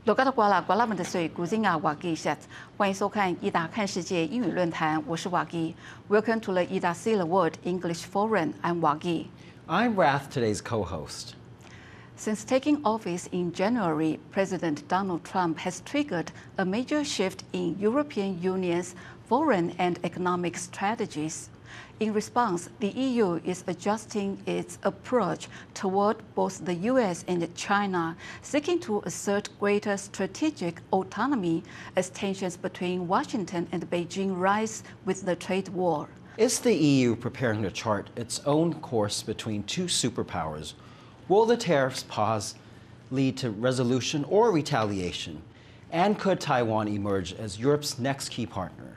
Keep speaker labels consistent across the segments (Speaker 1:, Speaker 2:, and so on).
Speaker 1: 罗嘎的瓜拉瓜拉们的水，古今啊瓦基下，欢迎收看伊达看世界英语论坛，我是瓦基。Welcome to the Ita See the World English Forum. I'm Wagi.
Speaker 2: I'm Rath, today's co-host.
Speaker 1: Since taking office in January, President Donald Trump has triggered a major shift in European Union's foreign and economic strategies. In response, the EU is adjusting its approach toward both the U.S. and China, seeking to assert greater strategic autonomy as tensions between Washington and Beijing rise with the trade war.
Speaker 2: Is the EU preparing to chart its own course between two superpowers? Will the tariffs pause lead to resolution or retaliation? And could Taiwan emerge as Europe's next key partner?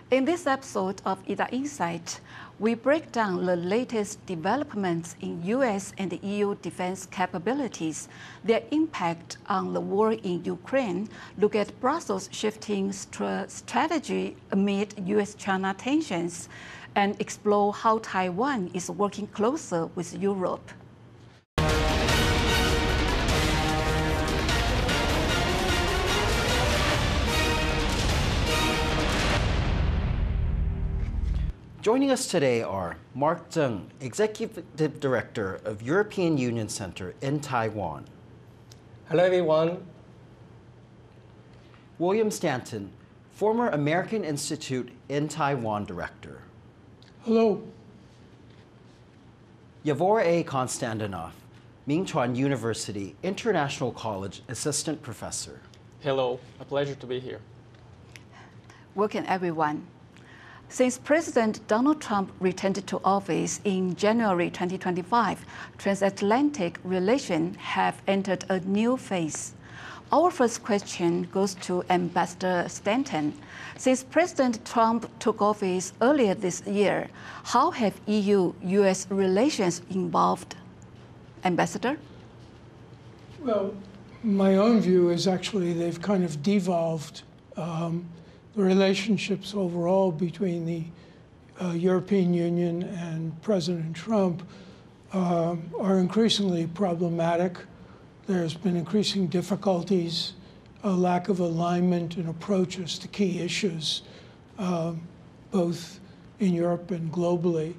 Speaker 1: In this episode of Ita Insights, we break down the latest developments in U.S. and EU defense capabilities, their impact on the war in Ukraine, look at Brussels' shifting strategy amid U.S. China tensions, and explore how Taiwan is working closer with Europe.
Speaker 2: Joining us today are Marc Cheng, Executive Director of European Union Center in Taiwan.
Speaker 3: Hello, everyone.
Speaker 2: William Stanton, former American Institute in Taiwan Director.
Speaker 4: Hello.
Speaker 2: Yavor A. Kostadinov, Mingchuan University International College Assistant Professor.
Speaker 3: Hello, a pleasure to be here.
Speaker 1: Welcome, everyone. Since President Donald Trump returned to office in January 2025, transatlantic relations have entered a new phase. Our first question goes to Ambassador Stanton. Since President Trump took office earlier this year, how have EU-US relations evolved? Ambassador?
Speaker 4: Well, my own view is actually they've kind of devolved. The relationships overall between the European Union and President Trump are increasingly problematic. There's been increasing difficulties, a lack of alignment in approaches to key issues, both in Europe and globally.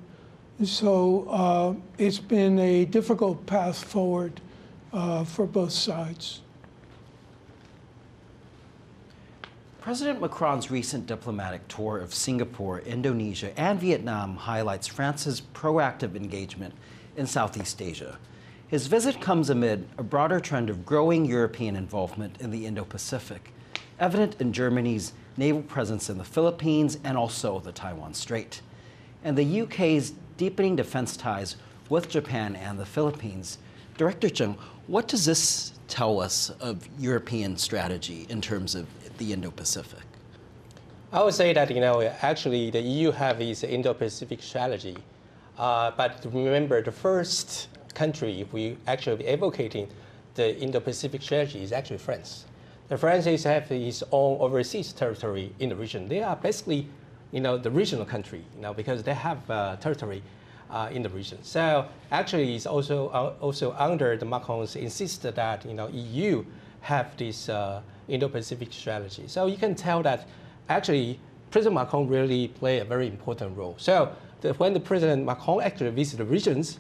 Speaker 4: So it's been a difficult path forward for both sides.
Speaker 2: President Macron's recent diplomatic tour of Singapore, Indonesia, and Vietnam highlights France's proactive engagement in Southeast Asia. His visit comes amid a broader trend of growing European involvement in the Indo-Pacific, evident in Germany's naval presence in the Philippines and also the Taiwan Strait, and the UK's deepening defense ties with Japan and the Philippines. Director Cheng, what does this tell us of European strategy in terms of the Indo-Pacific?
Speaker 3: I would say that, actually the EU have its Indo-Pacific strategy. But remember, the first country we actually advocating the Indo-Pacific strategy is actually France. The France have its own overseas territory in the region. They are basically, the regional country, because they have territory in the region. So actually, it's also under the Macron's insisted that EU have this Indo-Pacific strategy. So you can tell that actually President Macron really played a very important role. So when the President Macron actually visited the regions,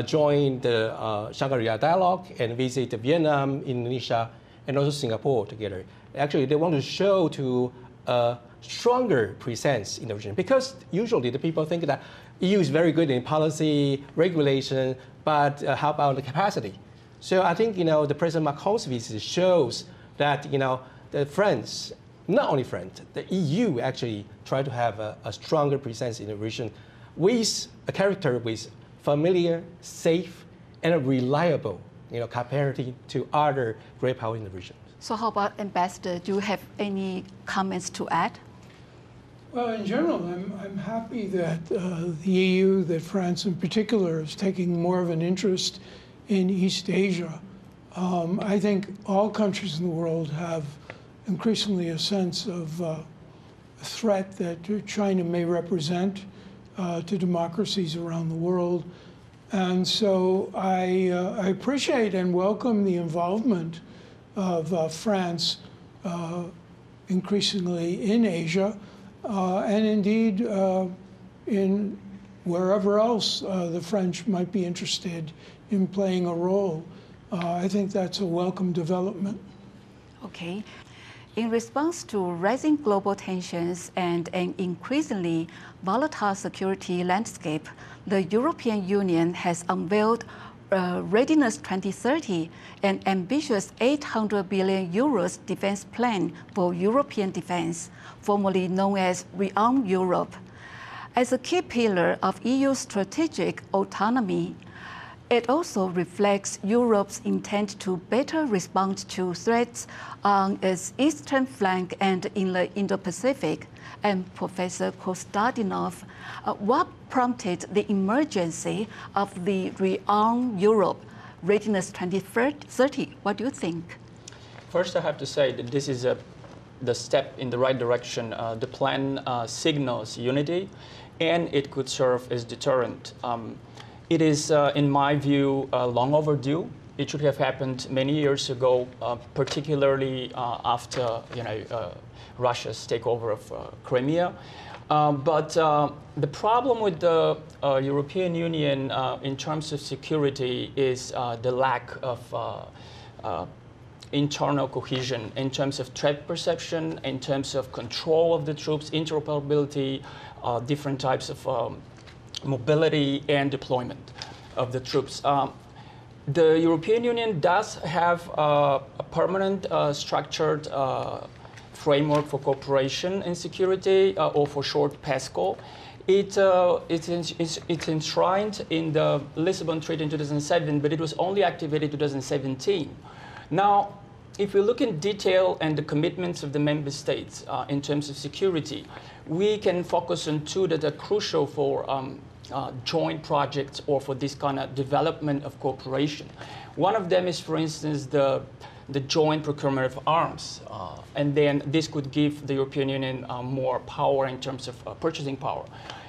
Speaker 3: joined the Shangri-La Dialogue and visit Vietnam, Indonesia, and also Singapore together, actually they want to show to a stronger presence in the region, because usually the people think that EU is very good in policy, regulation, but how about the capacity? So I think, the President Macron's visit shows that, the France, not only France, the EU actually try to have a stronger presence in the region with a character with familiar, safe, and reliable, compared to other great powers in the region.
Speaker 1: So how about Ambassador? Do you have any comments to add?
Speaker 4: Well, in general, I'm happy that the EU, that France in particular, is taking more of an interest in East Asia. I think all countries in the world have increasingly a sense of a threat that China may represent to democracies around the world. And so I appreciate and welcome the involvement of France increasingly in Asia, and indeed in wherever else the French might be interested in playing a role. I think that's a welcome development.
Speaker 1: Okay. In response to rising global tensions and an increasingly volatile security landscape, the European Union has unveiled Readiness 2030, an ambitious 800 billion euros defense plan for European defense, formerly known as Rearm Europe. As a key pillar of EU strategic autonomy, it also reflects Europe's intent to better respond to threats on its eastern flank and in the Indo-Pacific. And Professor Kostadinov, what prompted the emergence of the Rearm Europe Readiness 2030? What do you think?
Speaker 5: First, I have to say that this is the step in the right direction. The plan signals unity, and it could serve as deterrent. It is, in my view, long overdue. It should have happened many years ago, particularly after Russia's takeover of Crimea. But the problem with the European Union in terms of security is the lack of internal cohesion in terms of threat perception, in terms of control of the troops, interoperability, different types of mobility and deployment of the troops. The European Union does have a permanent structured framework for cooperation in security, or for short PESCO. It's enshrined in the Lisbon Treaty in 2007, but it was only activated in 2017. Now, if we look in detail and the commitments of the member states in terms of security, we can focus on two that are crucial for joint projects or for this kind of development of cooperation. One of them is, for instance, the joint procurement of arms. And then this could give the European Union more power in terms of purchasing power.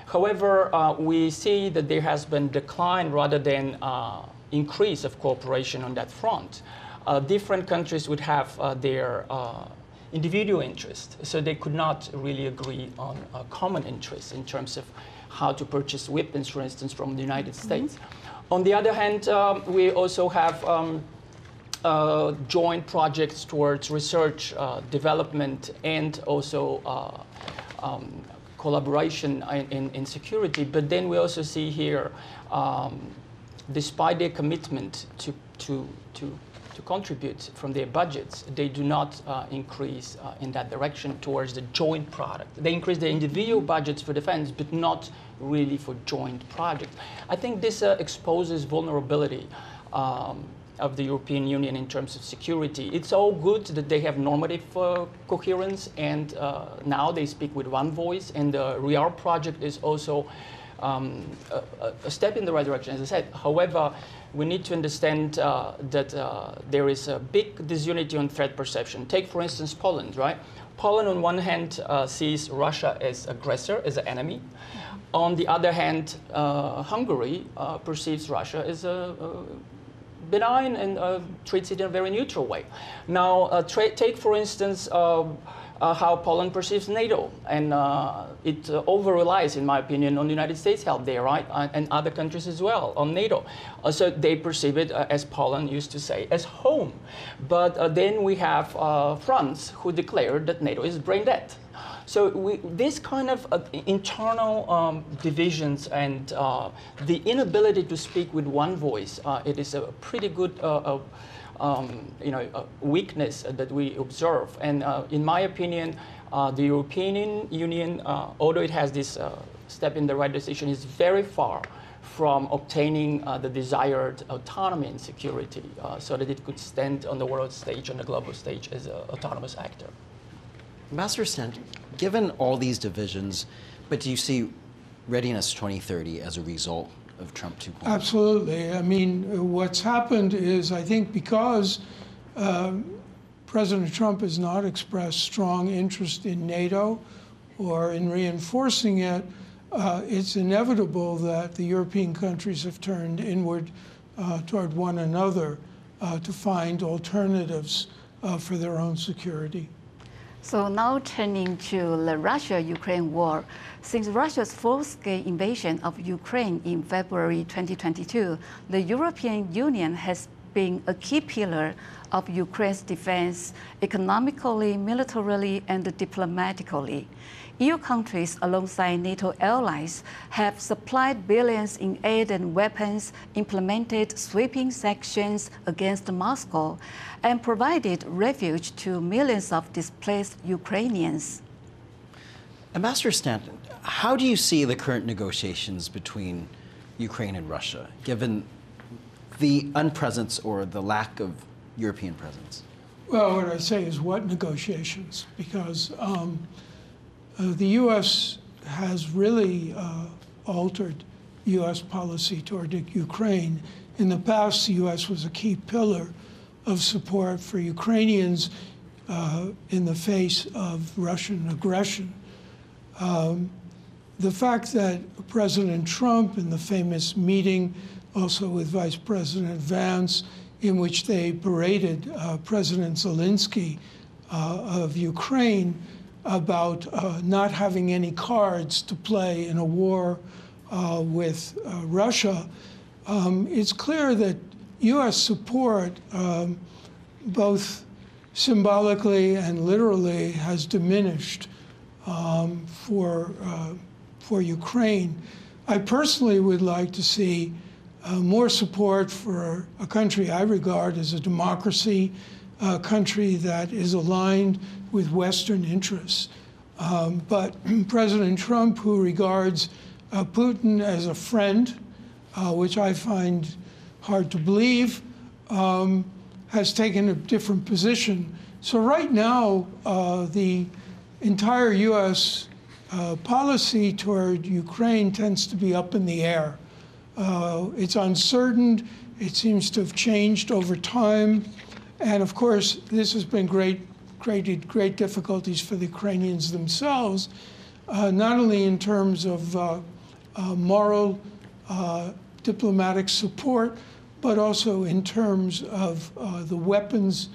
Speaker 5: However, we see that there has been decline rather than increase of cooperation on that front. Different countries would have their individual interests, so they could not really agree on a common interest in terms of how to purchase weapons, for instance, from the United States. On the other hand, we also have joint projects towards research, development, and also collaboration in security. But then we also see here, despite their commitment to contribute from their budgets, they do not increase in that direction towards the joint product. They increase their individual budgets for defense, but not really for joint projects. I think this exposes vulnerability of the European Union in terms of security. It's all good that they have normative coherence, and now they speak with one voice, and the Rearm project is also a step in the right direction, as I said. However, we need to understand that there is a big disunity on threat perception. Take, for instance, Poland, right? Poland, on one hand, sees Russia as aggressor, as an enemy. On the other hand, Hungary perceives Russia as a benign and treats it in a very neutral way. Now, take, for instance, how Poland perceives NATO, and it over-relies, in my opinion, on the United States help there, right, and other countries as well, on NATO. So they perceive it, as Poland used to say, as home. But then we have France, who declared that NATO is brain dead. So this kind of internal divisions and the inability to speak with one voice, it is a pretty good weakness that we observe. And in my opinion, the European Union, although it has this step in the right decision, is very far from obtaining the desired autonomy and security so that it could stand on the world stage, on the global stage, as an autonomous actor.
Speaker 2: Ambassador Stanton, given all these divisions, but do you see Readiness 2030 as a result of Trump 2.0?
Speaker 4: Absolutely. I mean, what's happened is, I think, because President Trump has not expressed strong interest in NATO or in reinforcing it, it's inevitable that the European countries have turned inward toward one another to find alternatives for their own security.
Speaker 1: So now turning to the Russia-Ukraine war. Since Russia's full-scale invasion of Ukraine in February 2022, the European Union has been a key pillar of Ukraine's defense economically, militarily, and diplomatically. EU countries, alongside NATO allies, have supplied billions in aid and weapons, implemented sweeping sanctions against Moscow, and provided refuge to millions of displaced Ukrainians.
Speaker 2: Ambassador Stanton, how do you see the current negotiations between Ukraine and Russia, given the unpresence or the lack of European presence?
Speaker 4: Well, what I say is what negotiations? Because the U.S. has really altered U.S. policy toward Ukraine. In the past, the U.S. was a key pillar of support for Ukrainians in the face of Russian aggression. The fact that President Trump, in the famous meeting also with Vice President Vance, in which they paraded President Zelensky of Ukraine about not having any cards to play in a war with Russia, it's clear that U.S. support, both symbolically and literally, has diminished for Ukraine. I personally would like to see more support for a country I regard as a democracy, a country that is aligned with Western interests. But President Trump, who regards Putin as a friend, which I find hard to believe, has taken a different position. So right now, the entire U.S. Policy toward Ukraine tends to be up in the air. It's uncertain. It seems to have changed over time. And of course, this has been created great difficulties for the Ukrainians themselves, not only in terms of moral diplomatic support, but also in terms of the weapons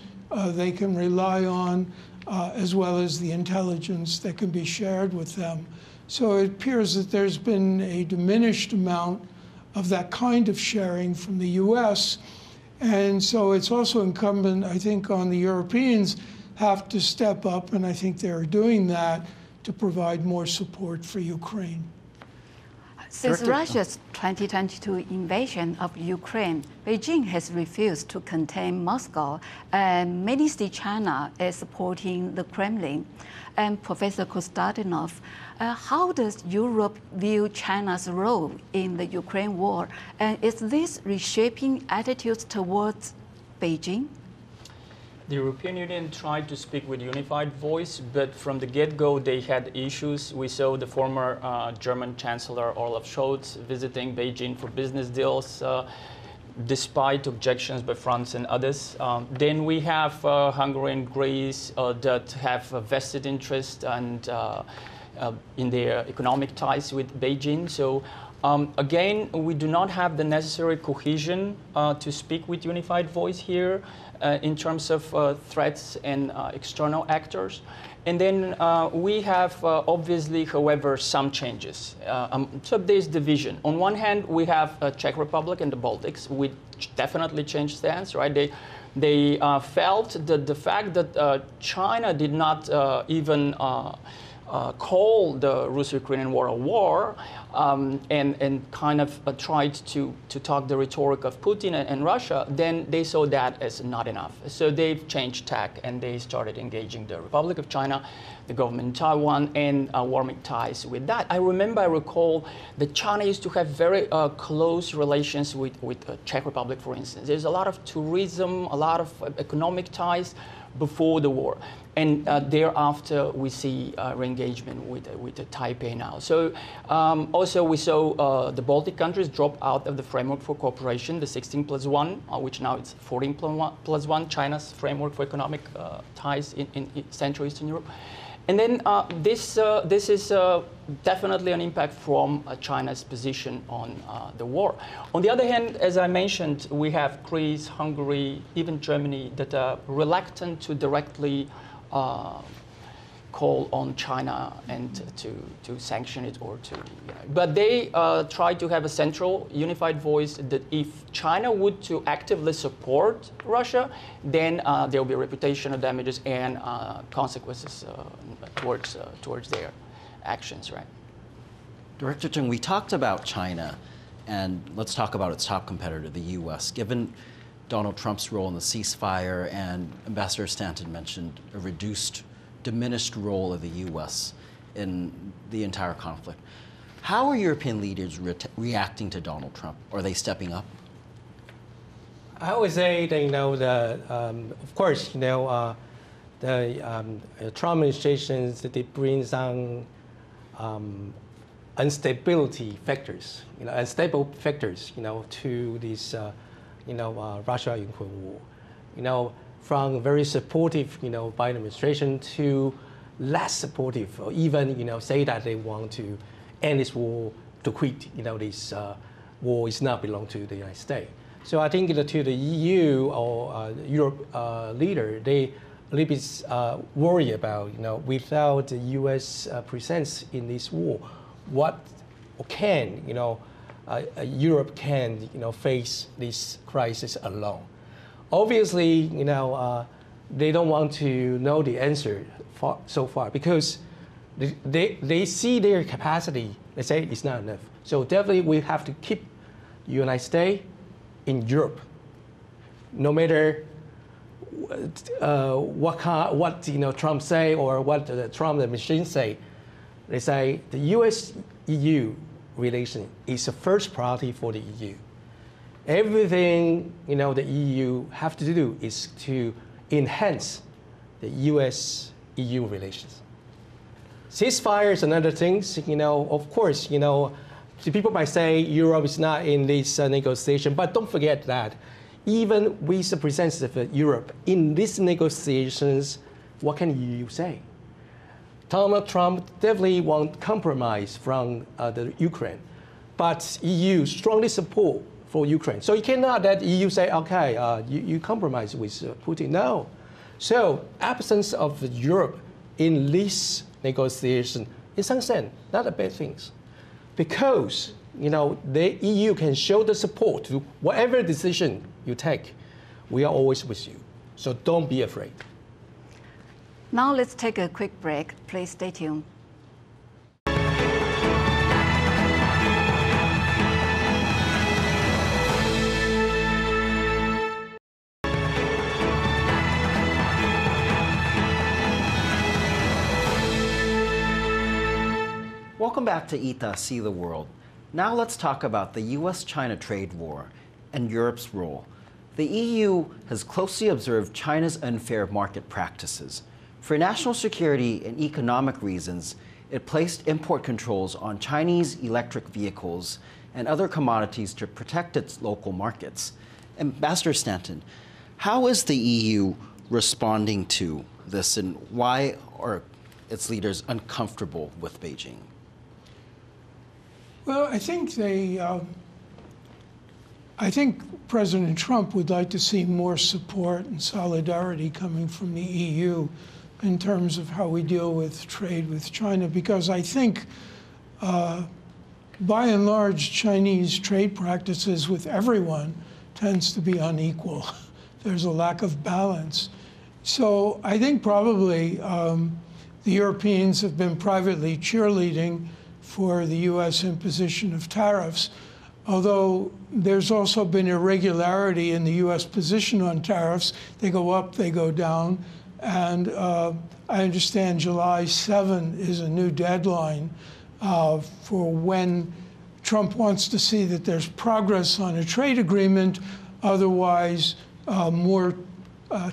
Speaker 4: they can rely on, as well as the intelligence that can be shared with them. So it appears that there's been a diminished amount of that kind of sharing from the U.S. And so it's also incumbent, I think, on the Europeans have to step up, and I think they're doing that, to provide more support for Ukraine.
Speaker 1: Since Russia's 2022 invasion of Ukraine, Beijing has refused to contain Moscow, and many see China as supporting the Kremlin. And Professor Kostadinov, how does Europe view China's role in the Ukraine war? And is this reshaping attitudes towards Beijing?
Speaker 5: The European Union tried to speak with unified voice, but from the get-go they had issues. We saw the former German Chancellor Olaf Scholz visiting Beijing for business deals, despite objections by France and others. Then we have Hungary and Greece that have a vested interest and in their economic ties with Beijing. So again, we do not have the necessary cohesion to speak with unified voice here in terms of threats and external actors. And then we have obviously, however, some changes. So there's division. On one hand, we have Czech Republic and the Baltics, which definitely changed stance, right? They felt that the fact that China did not even call the Russo-Ukrainian war a war and kind of tried to talk the rhetoric of Putin and Russia, then they saw that as not enough. So they've changed tack and they started engaging the Republic of China, the government in Taiwan, and warming ties with that. I recall that China used to have very close relations with Czech Republic, for instance. There's a lot of tourism, a lot of economic ties before the war. And thereafter, we see re-engagement with Taipei now. So also we saw the Baltic countries drop out of the framework for cooperation, the 16+1, which now it's 14+1, China's framework for economic ties in Central Eastern Europe. And then this is definitely an impact from China's position on the war. On the other hand, as I mentioned, we have Greece, Hungary, even Germany that are reluctant to directly call on China and to sanction it or to, but they try to have a central unified voice that if China would to actively support Russia, then there will be reputational damages and consequences towards their actions, right?
Speaker 2: Director Cheng, we talked about China, and let's talk about its top competitor, the U.S. Given Donald Trump's role in the ceasefire, and Ambassador Stanton mentioned a diminished role of the U.S. in the entire conflict. How are European leaders reacting to Donald Trump? Are they stepping up?
Speaker 3: I would say that, of course, the Trump administration, they bring some instability factors, unstable factors, to this, Russia-Ukraine war. From very supportive, Biden administration to less supportive, or even, say that they want to end this war, to quit, this war is not belong to the United States. So I think to the EU or Europe leader, they a little bit worry about, without the U.S. presence in this war, what can, Europe can, face this crisis alone. Obviously, they don't want to know the answer so far because they see their capacity. They say it's not enough. So definitely we have to keep the United States in Europe, no matter what Trump say or what the Trump administration say. They say the U.S.-EU relation is the first priority for the EU. Everything the EU have to do is to enhance the U.S.-EU relations. Ceasefire is another thing. Of course, the people might say Europe is not in this negotiation, but don't forget that even with the presence of Europe in these negotiations, what can you say? Donald Trump definitely won't compromise from the Ukraine, but EU strongly support for Ukraine. So you cannot that EU say, okay, you compromise with Putin. No. So absence of Europe in this negotiation, in some sense, not a bad thing. Because the EU can show the support to whatever decision you take. We are always with you. So don't be afraid.
Speaker 1: Now let's take a quick break. Please stay tuned.
Speaker 2: Welcome back to Ita, See the World. Now let's talk about the U.S.-China trade war and Europe's role. The EU has closely observed China's unfair market practices. For national security and economic reasons, it placed import controls on Chinese electric vehicles and other commodities to protect its local markets. Ambassador Stanton, how is the EU responding to this, and why are its leaders uncomfortable with Beijing?
Speaker 4: Well, I think President Trump would like to see more support and solidarity coming from the EU in terms of how we deal with trade with China, because I think, by and large, Chinese trade practices with everyone tends to be unequal. There's a lack of balance. So I think probably the Europeans have been privately cheerleading for the U.S. imposition of tariffs, although there's also been irregularity in the U.S. position on tariffs. They go up, they go down, and I understand July 7 is a new deadline for when Trump wants to see that there's progress on a trade agreement. Otherwise, more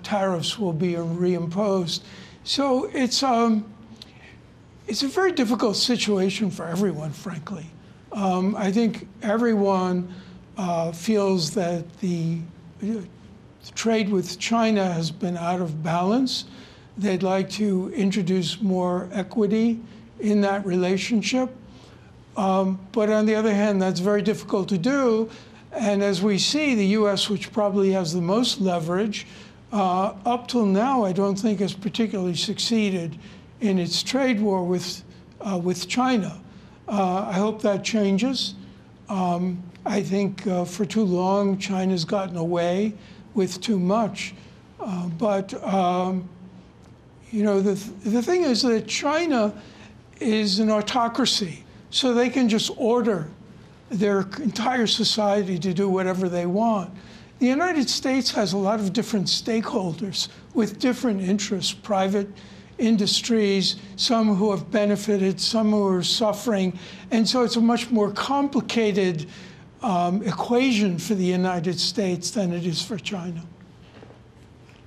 Speaker 4: tariffs will be reimposed. So it's a very difficult situation for everyone, frankly. I think everyone feels that the trade with China has been out of balance, They'd like to introduce more equity in that relationship. But on the other hand, that's very difficult to do. And as we see, the U.S., which probably has the most leverage, up till now, I don't think has particularly succeeded in its trade war with China. I hope that changes. I think for too long, China's gotten away with too much. But you know, the thing is that China is an autocracy, so they can just order their entire society to do whatever they want. The United States has a lot of different stakeholders with different interests, private industries, some who have benefited, some who are suffering. And so it's a much more complicated equation for the United States than it is for China.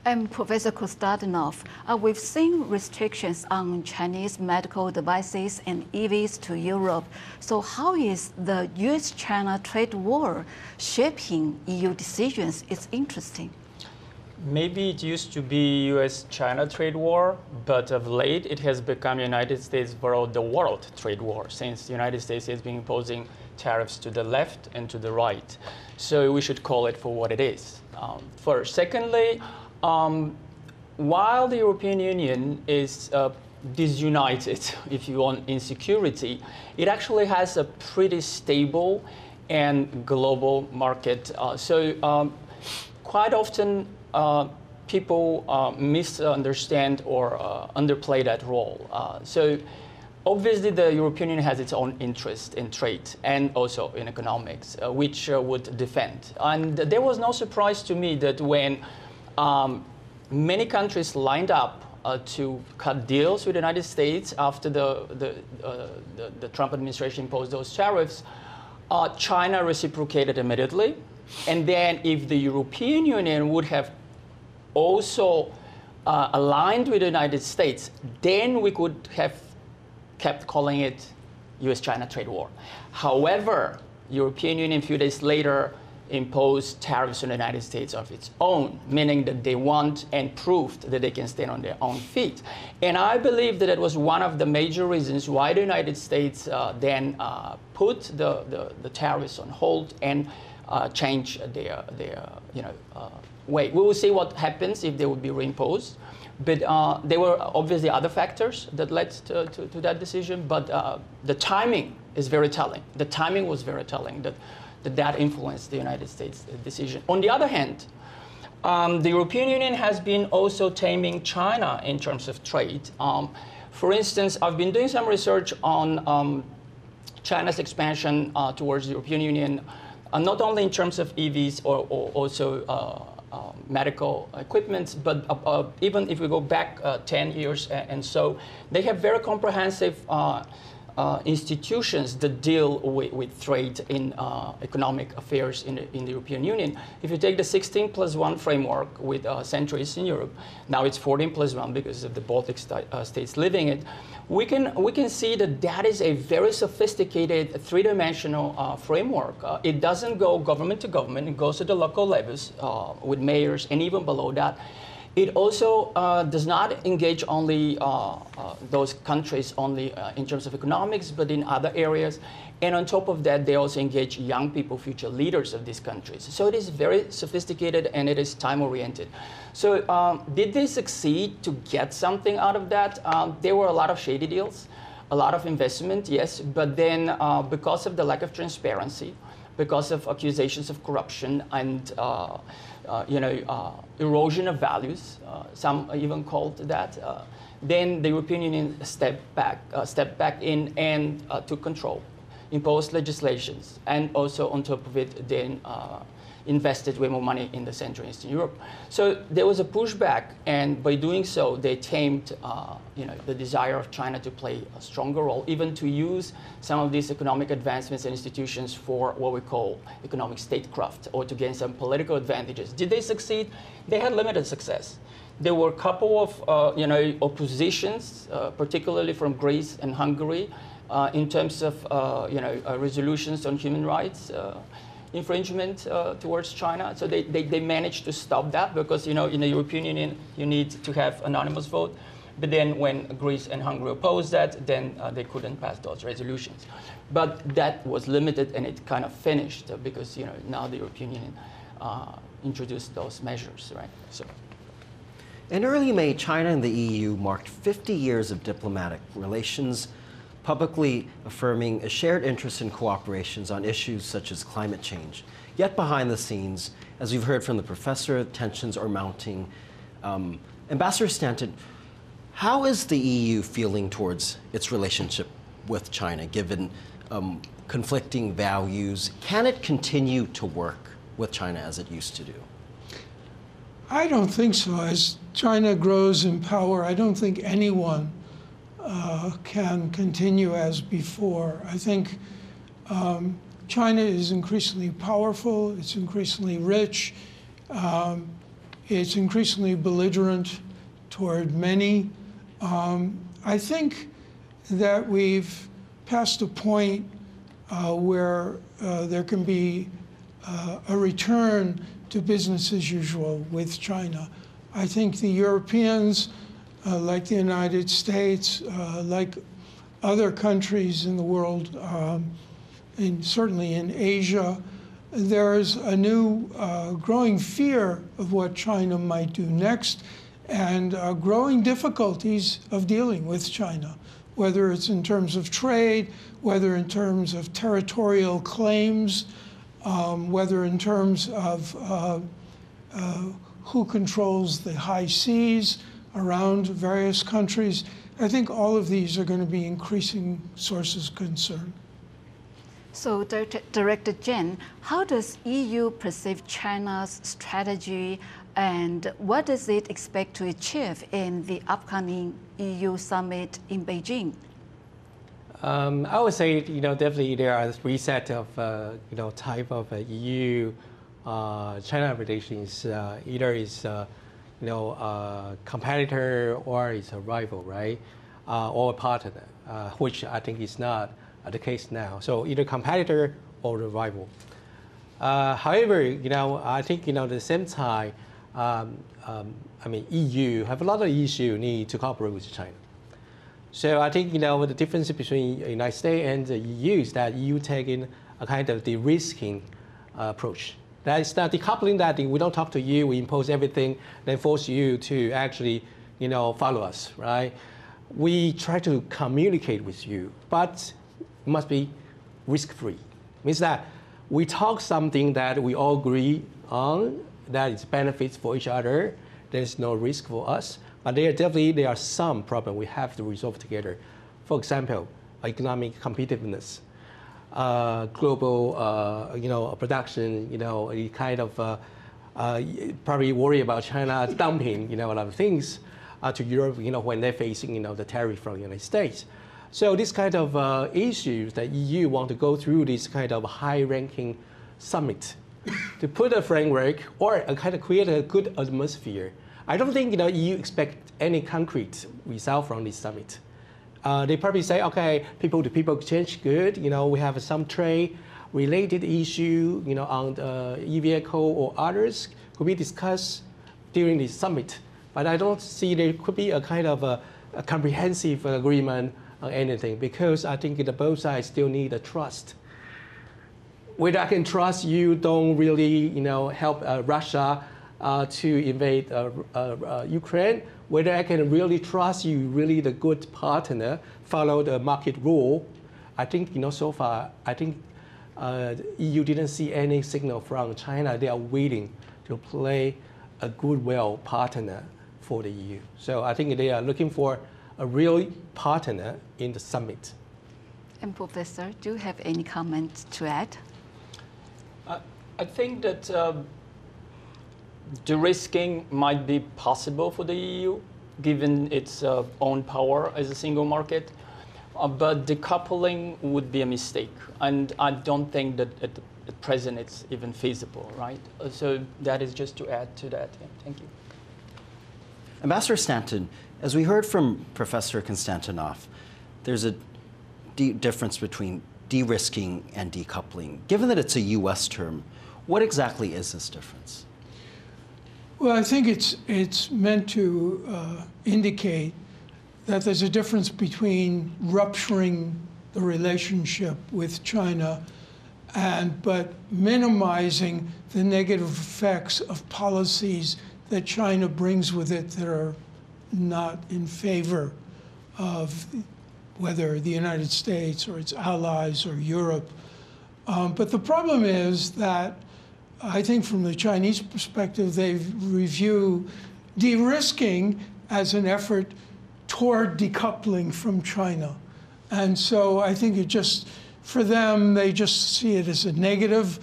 Speaker 1: And Professor Kostadinov, we've seen restrictions on Chinese medical devices and EVs to Europe. So how is the U.S. China trade war shaping EU decisions? It's interesting.
Speaker 5: Maybe it used to be U.S. China trade war, but of late it has become United States versus the world trade war, since the United States has been imposing tariffs to the left and to the right. So we should call it for what it is. First. Secondly, while the European Union is disunited, if you want, in security, it actually has a pretty stable and global market. So quite often people misunderstand or underplay that role. So obviously the European Union has its own interest in trade and also in economics, which would defend. And there was no surprise to me that when many countries lined up to cut deals with the United States after the Trump administration imposed those tariffs, China reciprocated immediately. And then if the European Union would have also aligned with the United States, then we could have kept calling it U.S.-China trade war. However, European Union a few days later imposed tariffs on the United States of its own, meaning that they want and proved that they can stand on their own feet. And I believe that it was one of the major reasons why the United States then put the tariffs on hold and change their way. We will see what happens if they would be reimposed. But there were obviously other factors that led to that decision, but the timing is very telling. The timing was very telling that influenced the United States decision. On the other hand, the European Union has been also taming China in terms of trade. For instance, I've been doing some research on China's expansion towards the European Union, not only in terms of EVs or also medical equipment, but even if we go back 10 years and so, they have very comprehensive institutions that deal with trade in economic affairs in the European Union. If you take the 16+1 framework with Central Eastern Europe, now it's 14+1 because of the Baltic states living it, we can see that that is a very sophisticated three-dimensional framework. It doesn't go government to government, it goes to the local levels with mayors and even below that. It also does not engage only those countries only in terms of economics, but in other areas. And on top of that, they also engage young people, future leaders of these countries. So it is very sophisticated and it is time-oriented. So did they succeed to get something out of that? There were a lot of shady deals, a lot of investment, yes, but then because of the lack of transparency, because of accusations of corruption and erosion of values, some even called that, then the European Union stepped back in and took control, imposed legislations, and also on top of it, then invested way more money in the Central and Eastern Europe. So there was a pushback, and by doing so, they tamed the desire of China to play a stronger role, even to use some of these economic advancements and institutions for what we call economic statecraft, or to gain some political advantages. Did they succeed? They had limited success. There were a couple of oppositions, particularly from Greece and Hungary, in terms of resolutions on human rights. infringement towards China. So they managed to stop that because, in the European Union, you need to have anonymous vote. But then when Greece and Hungary opposed that, then they couldn't pass those resolutions. But that was limited and it kind of finished because, now the European Union introduced those measures, right? So.
Speaker 2: In early May, China and the EU marked 50 years of diplomatic relations, publicly affirming a shared interest in cooperations on issues such as climate change. Yet behind the scenes, as we've heard from the professor, tensions are mounting. Ambassador Stanton, how is the EU feeling towards its relationship with China, given conflicting values? Can it continue to work with China as it used to do?
Speaker 4: I don't think so. As China grows in power, I don't think anyone can continue as before. I think China is increasingly powerful, it's increasingly rich, it's increasingly belligerent toward many. I think that we've passed a point where there can be a return to business as usual with China. I think the Europeans, like the United States, like other countries in the world, and certainly in Asia, there's a new growing fear of what China might do next and growing difficulties of dealing with China, whether it's in terms of trade, whether in terms of territorial claims, whether in terms of who controls the high seas around various countries. I think all of these are going to be increasing sources of concern.
Speaker 1: So, Director Cheng, how does EU perceive China's strategy and what does it expect to achieve in the upcoming EU summit in Beijing?
Speaker 3: I would say, definitely there are three sets of, type of EU-China relations. Either is, a competitor or is a rival, right? Or a partner, which I think is not the case now. So either competitor or a rival. However, I think, at the same time, EU have a lot of issues need to cooperate with China. So I think, the difference between the United States and the EU is that EU taking a kind of de-risking approach. That is not decoupling that we don't talk to you, we impose everything, then force you to actually, follow us, right? We try to communicate with you, but it must be risk-free. Means that we talk something that we all agree on, that is benefits for each other, there's no risk for us. But there are some problems we have to resolve together. For example, economic competitiveness, global, production, kind of probably worry about China dumping, a lot of things to Europe, when they're facing, the tariff from the United States. So this kind of issues that EU want to go through this kind of high-ranking summit to put a framework or a kind of create a good atmosphere. I don't think EU expect any concrete result from this summit. They probably say, okay, people-to-people exchange good. We have some trade-related issue, on the e-vehicle or others could be discussed during this summit. But I don't see there could be a kind of a comprehensive agreement on anything because I think both sides still need a trust. Whether I can trust you don't really, help Russia to invade Ukraine, whether I can really trust you, really the good partner, follow the market rule. I think, so far, I think EU didn't see any signal from China. They are willing to play a goodwill partner for the EU. So I think they are looking for a real partner in the summit.
Speaker 1: And Professor, do you have any comments to add?
Speaker 5: I think that de-risking might be possible for the EU, given its own power as a single market, but decoupling would be a mistake, and I don't think that at present it's even feasible, right? So that is just to add to that. Yeah, thank you.
Speaker 2: Ambassador Stanton, as we heard from Professor Kostadinov, there's a deep difference between de-risking and decoupling. Given that it's a U.S. term, what exactly is this difference?
Speaker 4: Well, I think it's meant to indicate that there's a difference between rupturing the relationship with China but minimizing the negative effects of policies that China brings with it that are not in favor of whether the United States or its allies or Europe. But the problem is that I think from the Chinese perspective, they review de-risking as an effort toward decoupling from China. And so I think for them, they just see it as a negative.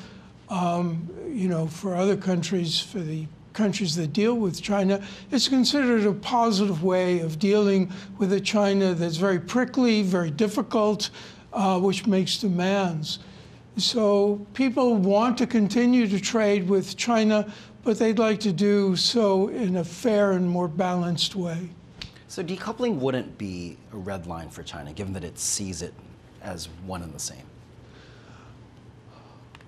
Speaker 4: For other countries, for the countries that deal with China, it's considered a positive way of dealing with a China that's very prickly, very difficult, which makes demands. So people want to continue to trade with China, but they'd like to do so in a fair and more balanced way.
Speaker 2: So decoupling wouldn't be a red line for China, given that it sees it as one and the same?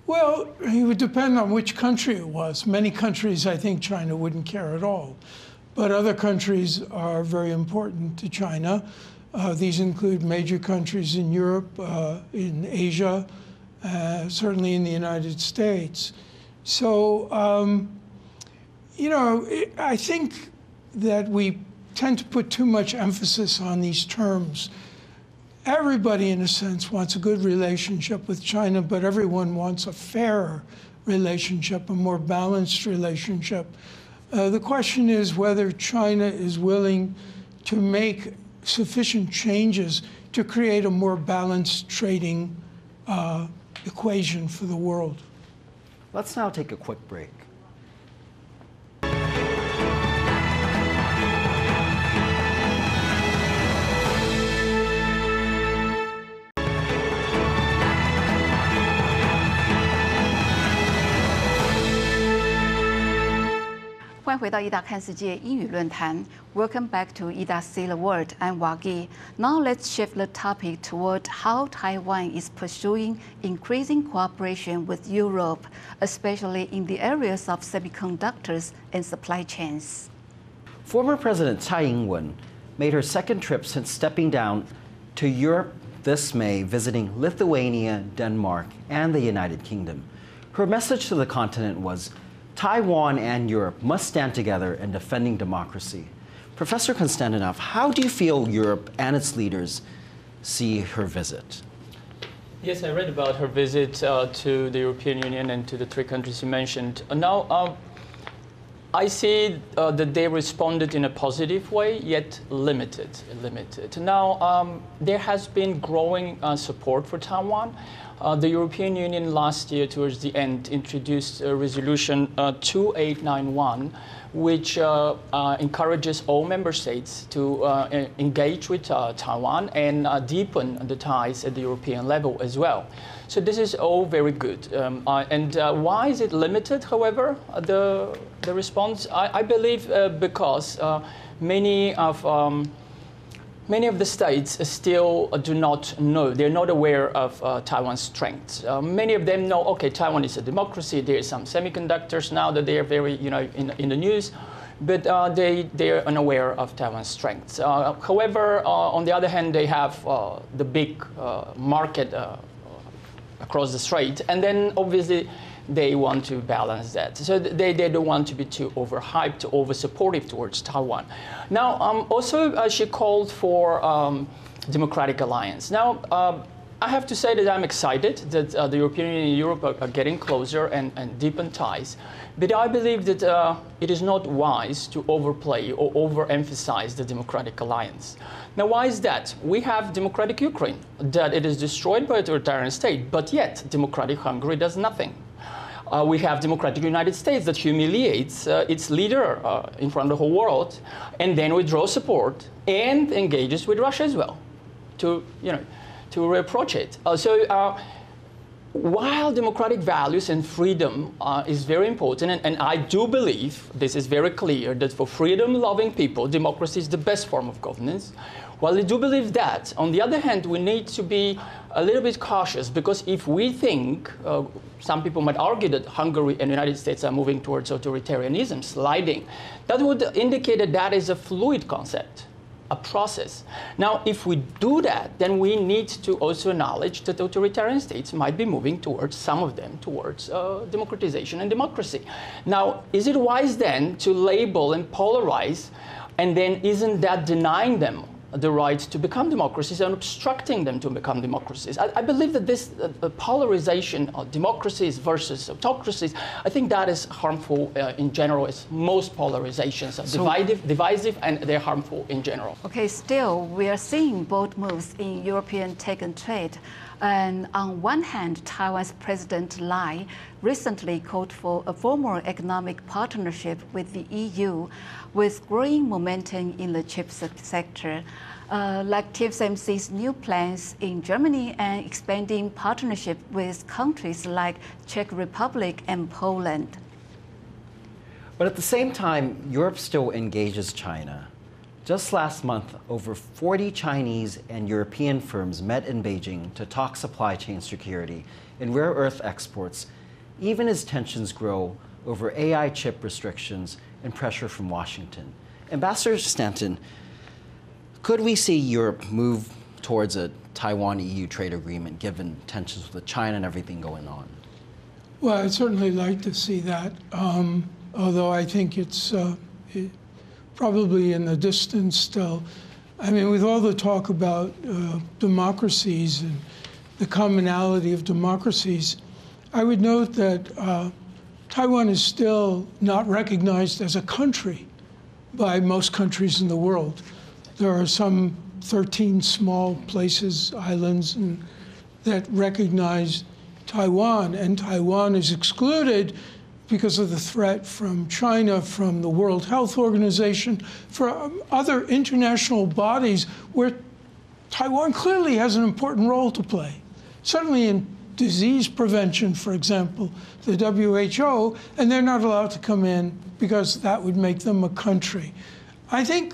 Speaker 4: Well, it would depend on which country it was. Many countries, I think China wouldn't care at all. But other countries are very important to China. These include major countries in Europe, in Asia, certainly in the United States. So, I think that we tend to put too much emphasis on these terms. Everybody, in a sense, wants a good relationship with China, but everyone wants a fairer relationship, a more balanced relationship. The question is whether China is willing to make sufficient changes to create a more balanced trading equation for the world.
Speaker 2: Let's now take a quick break.
Speaker 1: Welcome back to Ita 看世界英语论坛. Welcome back to Ita See the World. I'm Wagi. Now let's shift the topic toward how Taiwan is pursuing increasing cooperation with Europe, especially in the areas of semiconductors and supply chains.
Speaker 2: Former President Tsai Ing-wen made her second trip since stepping down to Europe this May, visiting Lithuania, Denmark, and the United Kingdom. Her message to the continent was, Taiwan and Europe must stand together in defending democracy. Professor Kostadinov, how do you feel Europe and its leaders see her visit?
Speaker 5: Yes, I read about her visit to the European Union and to the three countries you mentioned. Now, I see that they responded in a positive way, yet limited. Now, there has been growing support for Taiwan. The European Union last year, towards the end, introduced Resolution 2891, which encourages all member states to engage with Taiwan and deepen the ties at the European level as well. So this is all very good. Why is it limited, however, the response? I believe because many of the states still do not know, they're not aware of Taiwan's strengths. Many of them know, okay, Taiwan is a democracy, there are some semiconductors now that they are very, in the news, but they're unaware of Taiwan's strengths. However, on the other hand, they have the big market across the strait, and then obviously they want to balance that. So they don't want to be too overhyped, over-supportive towards Taiwan. Now, also she called for democratic alliance. Now, I have to say that I'm excited that the European Union and Europe are getting closer and deepen ties. But I believe that it is not wise to overplay or overemphasize the democratic alliance. Now, why is that? We have democratic Ukraine, that it is destroyed by an authoritarian state, but yet democratic Hungary does nothing. We have democratic United States that humiliates its leader in front of the whole world, and then withdraws support and engages with Russia as well to reapproach it. while democratic values and freedom is very important, and I do believe, this is very clear, that for freedom-loving people, democracy is the best form of governance. While I do believe that, on the other hand, we need to be a little bit cautious, because if we think, some people might argue that Hungary and the United States are moving towards authoritarianism, sliding, that would indicate that that is a fluid concept, a process. Now, if we do that, then we need to also acknowledge that authoritarian states might be moving towards, some of them, towards democratization and democracy. Now, is it wise then to label and polarize, and then isn't that denying them the right to become democracies and obstructing them to become democracies? I believe that this polarization of democracies versus autocracies, I think that is harmful in general. It's most polarizations are divisive, and they're harmful in general.
Speaker 1: Okay, still, we are seeing both moves in European tech and trade. And on one hand, Taiwan's President Lai recently called for a formal economic partnership with the EU, with growing momentum in the chip sector, like TSMC's new plans in Germany and expanding partnership with countries like Czech Republic and Poland.
Speaker 2: But at the same time, Europe still engages China. Just last month, over 40 Chinese and European firms met in Beijing to talk supply chain security and rare earth exports, even as tensions grow over AI chip restrictions and pressure from Washington. Ambassador Stanton, could we see Europe move towards a Taiwan-EU trade agreement given tensions with China and everything going on?
Speaker 4: Well, I'd certainly like to see that, although I think it's probably in the distance still. I mean, with all the talk about democracies and the commonality of democracies, I would note that Taiwan is still not recognized as a country by most countries in the world. There are some 13 small places, islands, that recognize Taiwan, and Taiwan is excluded because of the threat from China, from the World Health Organization, from other international bodies where Taiwan clearly has an important role to play. Certainly in disease prevention, for example, the WHO, and they're not allowed to come in because that would make them a country. I think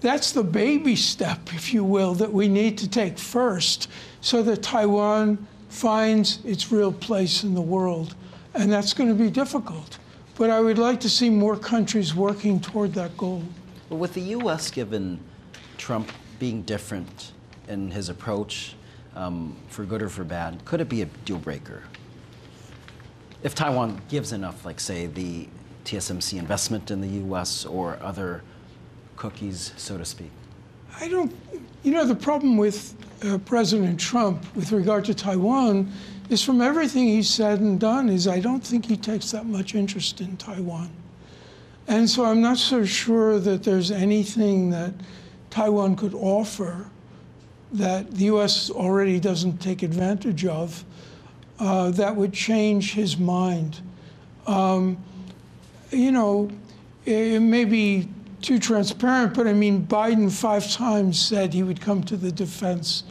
Speaker 4: that's the baby step, if you will, that we need to take first so that Taiwan finds its real place in the world. And that's going to be difficult. But I would like to see more countries working toward that goal.
Speaker 2: Well, with the U.S., given Trump being different in his approach, for good or for bad, could it be a deal breaker? If Taiwan gives enough, like, say, the TSMC investment in the U.S. or other cookies, so to speak?
Speaker 4: I don't, you know, the problem with President Trump with regard to Taiwan is, from everything he's said and done, is I don't think he takes that much interest in Taiwan. And so I'm not so sure that there's anything that Taiwan could offer that the U.S. already doesn't take advantage of that would change his mind. You know, it may be too transparent, but I mean, Biden 5 times said he would come to the defense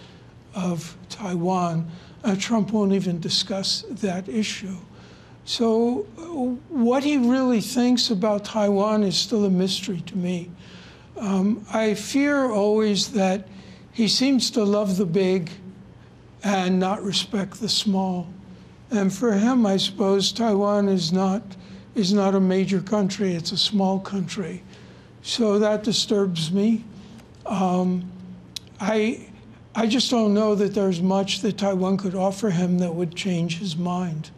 Speaker 4: of Taiwan. Trump won't even discuss that issue. So what he really thinks about Taiwan is still a mystery to me. I fear always that he seems to love the big and not respect the small. And for him, I suppose, Taiwan is not a major country, it's a small country. So that disturbs me. I just don't know that there's much that Taiwan could offer him that would change his mind.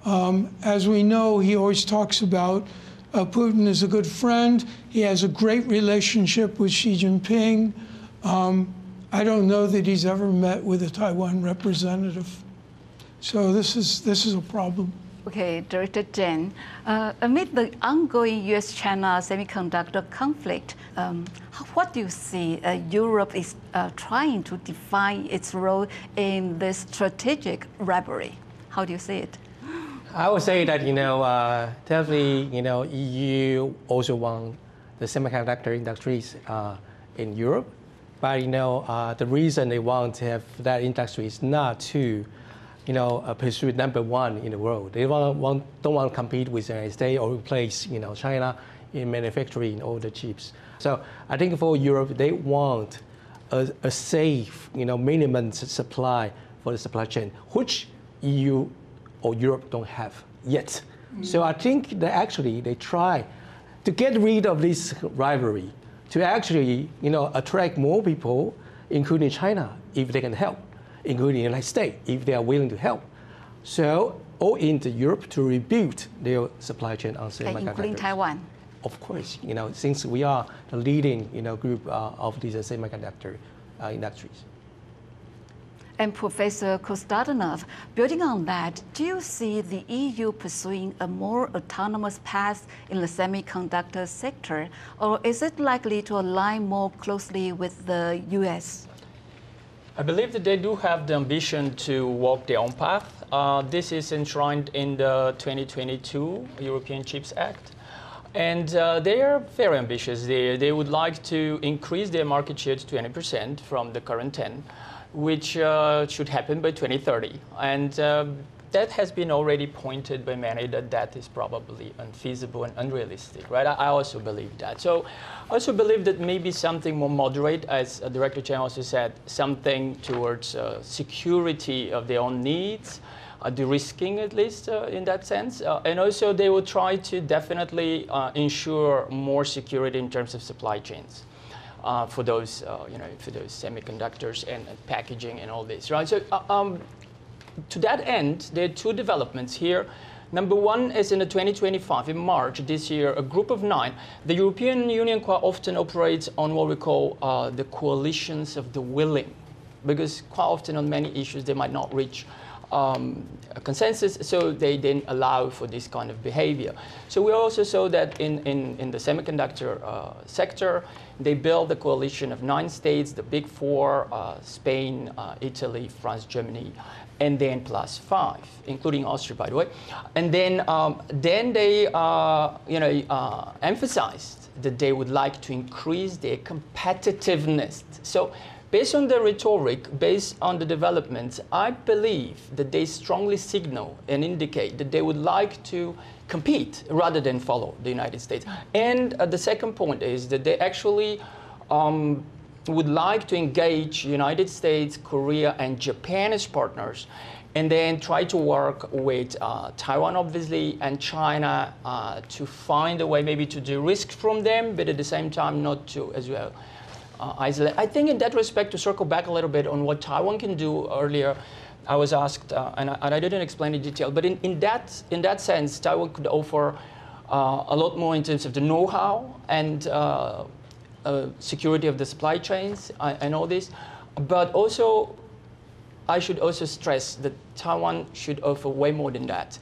Speaker 4: As we know, he always talks about Putin is a good friend. He has a great relationship with Xi Jinping. I don't know that he's ever met with a Taiwan representative. So this is a problem.
Speaker 1: Okay, Director Chen, amid the ongoing U.S. China semiconductor conflict, what do you see Europe is trying to define its role in this strategic rivalry? How do you see it?
Speaker 3: I would say that, definitely, EU also want the semiconductor industries in Europe. But, the reason they want to have that industry is not to pursue #1 in the world. They don't want to compete with the United States or replace, China in manufacturing all the chips. So I think for Europe, they want a safe, minimum supply for the supply chain, which EU or Europe don't have yet. So I think that actually they try to get rid of this rivalry, to actually, attract more people, including China, if they can help, including the United States, if they are willing to help. So all into Europe to rebuild their supply chain on semiconductors.
Speaker 1: Including Taiwan.
Speaker 3: Of course, since we are the leading, group of these semiconductor industries.
Speaker 1: And Professor Kostadinov, building on that, do you see the EU pursuing a more autonomous path in the semiconductor sector, or is it likely to align more closely with the US?
Speaker 5: I believe that they do have the ambition to walk their own path. This is enshrined in the 2022 European Chips Act. And they are very ambitious. They would like to increase their market share to 20% from the current 10%, which should happen by 2030. And that has been already pointed by many that is probably unfeasible and unrealistic, right? I also believe that. So I also believe that maybe something more moderate, as Director Cheng also said, something towards security of their own needs, de-risking at least in that sense. And also they will try to definitely ensure more security in terms of supply chains. For those, for those semiconductors and packaging and all this, right? So, to that end, there are two developments here. Number one is in the 2025, in March this year, a group of 9. The European Union quite often operates on what we call the coalitions of the willing, because quite often on many issues they might not reach a consensus, so they didn't allow for this kind of behavior. So we also saw that in the semiconductor sector, they built a coalition of 9 states, the Big Four, Spain, Italy, France, Germany, and then plus 5, including Austria, by the way. And then they emphasized that they would like to increase their competitiveness. So based on the rhetoric, based on the developments, I believe that they strongly signal and indicate that they would like to compete rather than follow the United States. And the second point is that they actually would like to engage United States, Korea, and Japan as partners, and then try to work with Taiwan, obviously, and China to find a way maybe to de-risk from them, but at the same time not to as well isolate. I think in that respect, to circle back a little bit on what Taiwan can do earlier, I was asked, and I didn't explain in detail, but in that sense, Taiwan could offer a lot more in terms of the know-how and security of the supply chains and all this. But also, I should also stress that Taiwan should offer way more than that.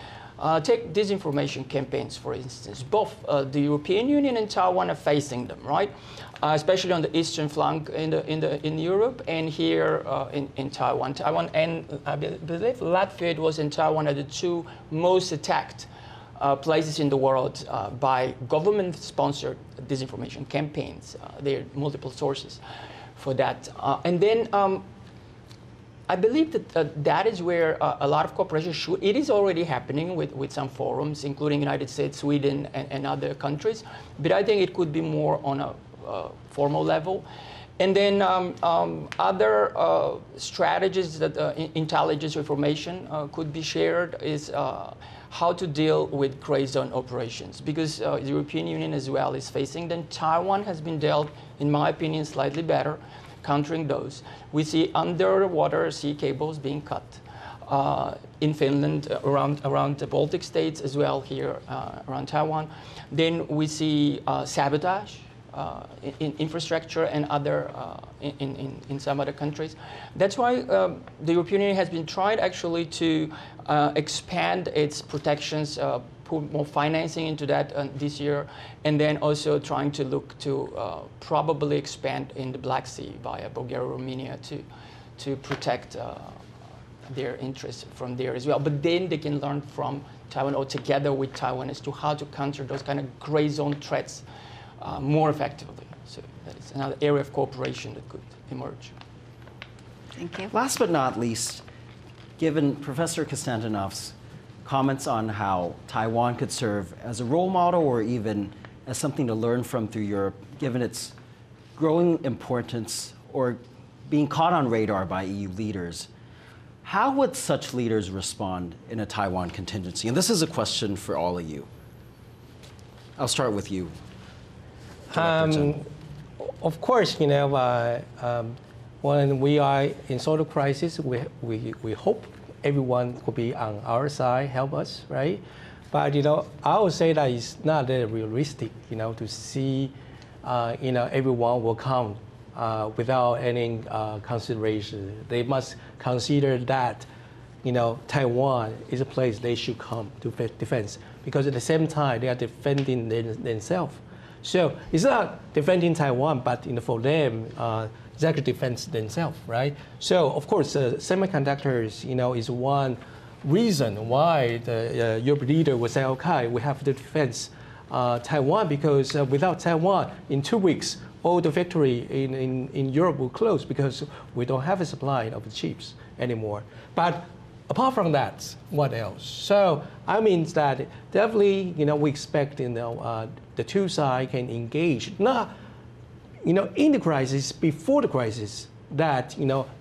Speaker 5: Take disinformation campaigns, for instance. Both the European Union and Taiwan are facing them, right? Especially on the eastern flank in Europe, and here in Taiwan. Taiwan and I believe Latvia was in Taiwan are the 2 most attacked places in the world by government-sponsored disinformation campaigns. There are multiple sources for that. And then I believe that that is where a lot of cooperation should. It is already happening with some forums, including United States, Sweden, and other countries. But I think it could be more on a formal level. And then other strategies that intelligence information could be shared is how to deal with gray zone operations, because the European Union as well is facing them. Taiwan has been dealt, in my opinion, slightly better, countering those. We see underwater sea cables being cut in Finland, around the Baltic states as well, here around Taiwan. Then we see sabotage in infrastructure and other in some other countries. That's why the European Union has been trying actually to expand its protections, put more financing into that this year, and then also trying to look to probably expand in the Black Sea via Bulgaria, Romania to protect their interests from there as well. But then they can learn from Taiwan or together with Taiwan as to how to counter those kind of gray zone threats more effectively. So that is another area of cooperation that could emerge.
Speaker 1: Thank you.
Speaker 2: Last but not least, given Professor Kostandinov's comments on how Taiwan could serve as a role model or even as something to learn from through Europe, given its growing importance or being caught on radar by EU leaders, how would such leaders respond in a Taiwan contingency? And this is a question for all of you. I'll start with you.
Speaker 3: Of course, when we are in sort of crisis, we hope everyone will be on our side, help us, right? But I would say that it's not that realistic, to see, everyone will come without any consideration. They must consider that, Taiwan is a place they should come to defense, because at the same time they are defending themselves. So it's not defending Taiwan, but for them, exactly defense themselves, right? So of course, semiconductors, is one reason why the European leader would say, okay, we have to defend Taiwan, because without Taiwan, in 2 weeks, all the factory in Europe will close because we don't have a supply of the chips anymore. But apart from that, what else? So I mean that definitely, we expect, the two sides can engage, not, in the crisis, before the crisis, that,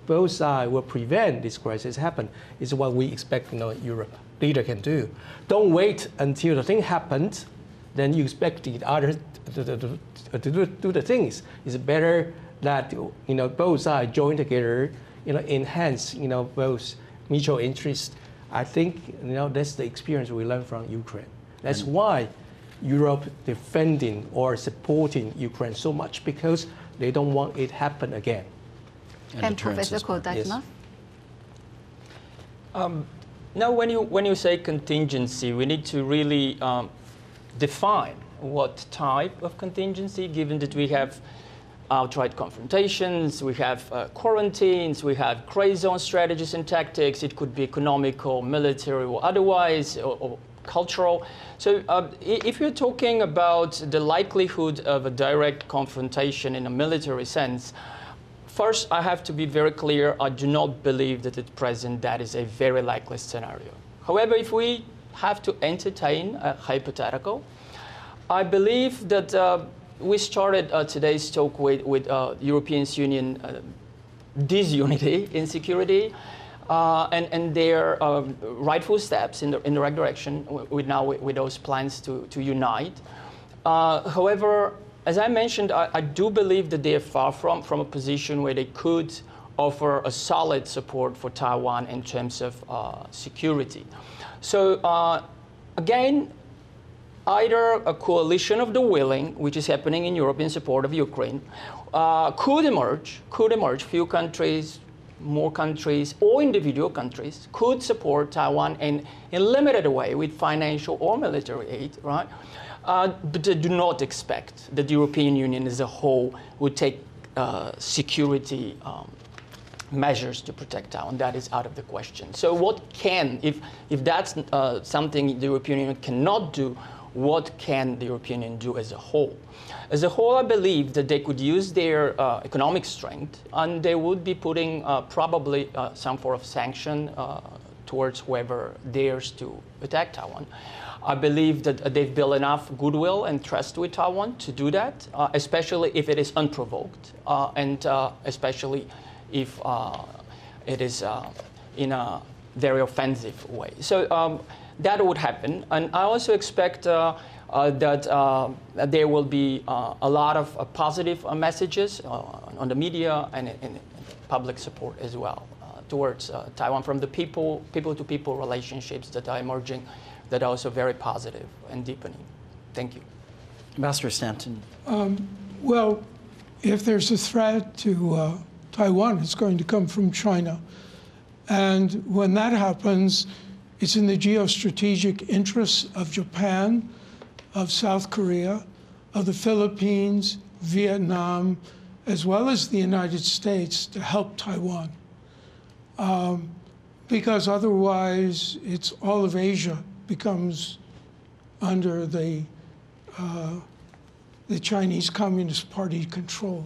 Speaker 3: both sides will prevent this crisis happen, is what we expect, Europe leader can do. Don't wait until the thing happens, then you expect the other to do the things. It's better that, both sides join together, enhance, both mutual interest. I think, that's the experience we learned from Ukraine. That's why Europe defending or supporting Ukraine so much, because they don't want it happen again.
Speaker 1: And Professor Kostadinov?
Speaker 5: Now, when you say contingency, we need to really define what type of contingency, given that we have outright confrontations, we have quarantines, we have gray zone strategies and tactics. It could be economical, military, or otherwise, or cultural. So if you're talking about the likelihood of a direct confrontation in a military sense, first, I have to be very clear, I do not believe that at present that is a very likely scenario. However, if we have to entertain a hypothetical, I believe that we started today's talk with European Union disunity in security and their rightful steps in the right direction with those plans to unite. However, as I mentioned, I do believe that they are far from a position where they could offer a solid support for Taiwan in terms of security. So again, either a coalition of the willing, which is happening in Europe in support of Ukraine, could emerge, few countries, more countries, or individual countries could support Taiwan in a limited way with financial or military aid, right? But they do not expect that the European Union as a whole would take security measures to protect Taiwan. That is out of the question. So what can, if that's something the European Union cannot do, what can the European Union do as a whole? As a whole, I believe that they could use their economic strength, and they would be putting probably some form of sanction towards whoever dares to attack Taiwan. I believe that they've built enough goodwill and trust with Taiwan to do that, especially if it is unprovoked, and especially if it is in a very offensive way. So that would happen. And I also expect that there will be a lot of positive messages on the media and in public support as well towards Taiwan from the people-to-people relationships that are emerging, that are also very positive and deepening. Thank you.
Speaker 2: Ambassador Stanton.
Speaker 4: Well, if there's a threat to Taiwan, it's going to come from China. And when that happens, it's in the geostrategic interests of Japan, of South Korea, of the Philippines, Vietnam, as well as the United States to help Taiwan. Because otherwise, it's all of Asia becomes under the Chinese Communist Party control.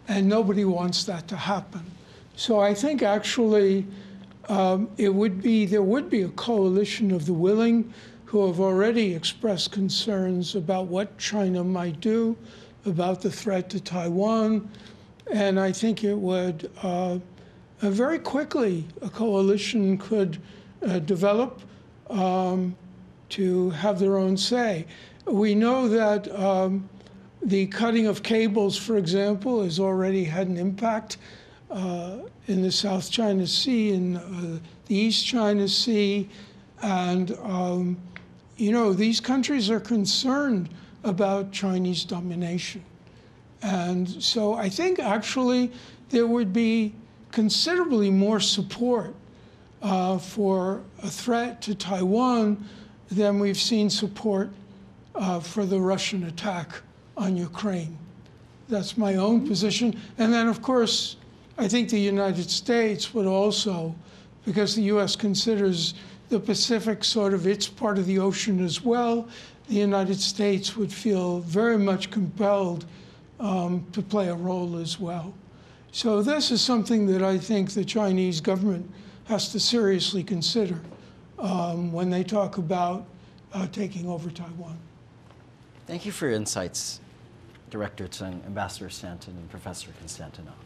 Speaker 4: And nobody wants that to happen. So I think actually there would be a coalition of the willing who have already expressed concerns about what China might do, about the threat to Taiwan. And I think it would very quickly, a coalition could develop to have their own say. We know that the cutting of cables, for example, has already had an impact in the South China Sea, in the East China Sea. And, these countries are concerned about Chinese domination. And so I think actually there would be considerably more support for a threat to Taiwan than we've seen support for the Russian attack on Ukraine. That's my own position. And then, of course, I think the United States would also, because the U.S. considers the Pacific sort of its part of the ocean as well, the United States would feel very much compelled to play a role as well. So this is something that I think the Chinese government has to seriously consider when they talk about taking over Taiwan.
Speaker 2: Thank you for your insights, Director Cheng, Ambassador Stanton, and Professor Kostadinov.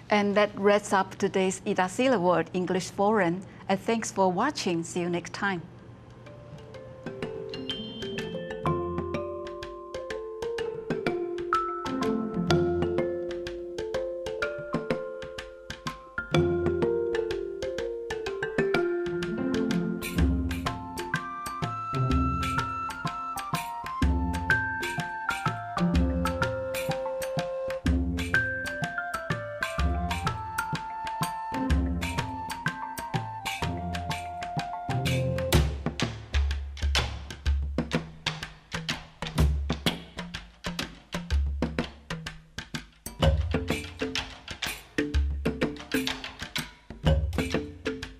Speaker 1: And that wraps up today's ITA World English Forum. And thanks for watching. See you next time.